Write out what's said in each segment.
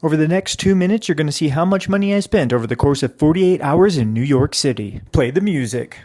Over the next 2 minutes, you're going to see how much money I spent over the course of 48 hours in New York City. Play the music.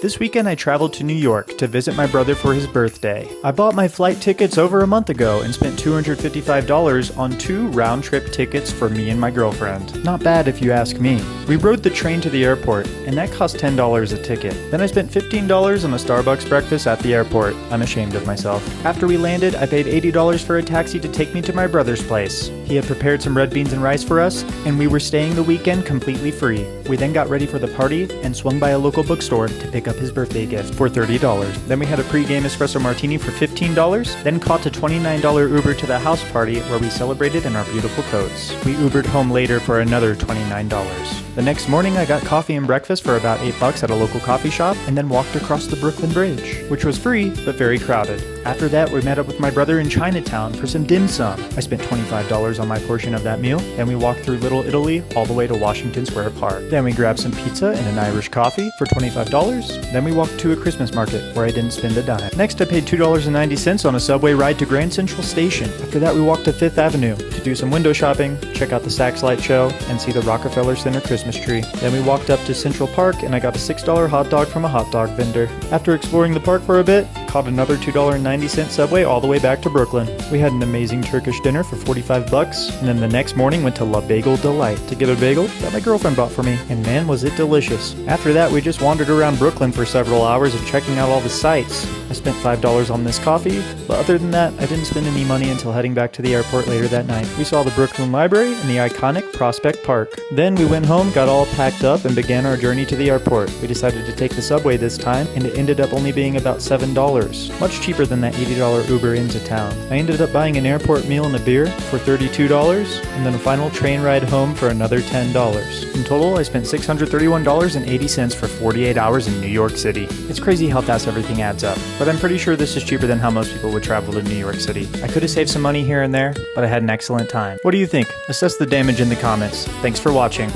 This weekend I traveled to New York to visit my brother for his birthday. I bought my flight tickets over a month ago and spent $255 on 2 round-trip tickets for me and my girlfriend. Not bad if you ask me. We rode the train to the airport, and that cost $10 a ticket. Then I spent $15 on a Starbucks breakfast at the airport. I'm ashamed of myself. After we landed, I paid $80 for a taxi to take me to my brother's place. He had prepared some red beans and rice for us, and we were staying the weekend completely free. We then got ready for the party and swung by a local bookstore to pick up his birthday gift for $30. Then we had a pre-game espresso martini for $15, then caught a $29 Uber to the house party where we celebrated in our beautiful coats. We Ubered home later for another $29. The next morning I got coffee and breakfast for about $8 at a local coffee shop and then walked across the Brooklyn Bridge, which was free but very crowded. After that we met up with my brother in Chinatown for some dim sum. I spent $25 on my portion of that meal, then we walked through Little Italy all the way to Washington Square Park. Then we grabbed some pizza and an Irish coffee for $25. Then we walked to a Christmas market where I didn't spend a dime. Next I paid $2.90 on a subway ride to Grand Central Station. After that we walked to Fifth Avenue to do some window shopping, check out the Saks Light Show, and see the Rockefeller Center Christmas tree. Then we walked up to Central Park and I got a $6 hot dog from a hot dog vendor. After exploring the park for a bit, caught another $2.90 subway all the way back to Brooklyn. We had an amazing Turkish dinner for $45, and then the next morning went to La Bagel Delight to get a bagel that my girlfriend bought for me, and man was it delicious. After that we just wandered around Brooklyn for several hours of checking out all the sights. I spent $5 on this coffee, but other than that I didn't spend any money until heading back to the airport later that night. We saw the Brooklyn Library and the iconic Prospect Park. Then we went home, got all packed up, and began our journey to the airport. We decided to take the subway this time, and it ended up only being about $7. Much cheaper than that $80 Uber into town. I ended up buying an airport meal and a beer for $32, and then a final train ride home for another $10. In total, I spent $631.80 for 48 hours in New York City. It's crazy how fast everything adds up, but I'm pretty sure this is cheaper than how most people would travel to New York City. I could have saved some money here and there, but I had an excellent time. What do you think? Assess the damage in the comments. Thanks for watching.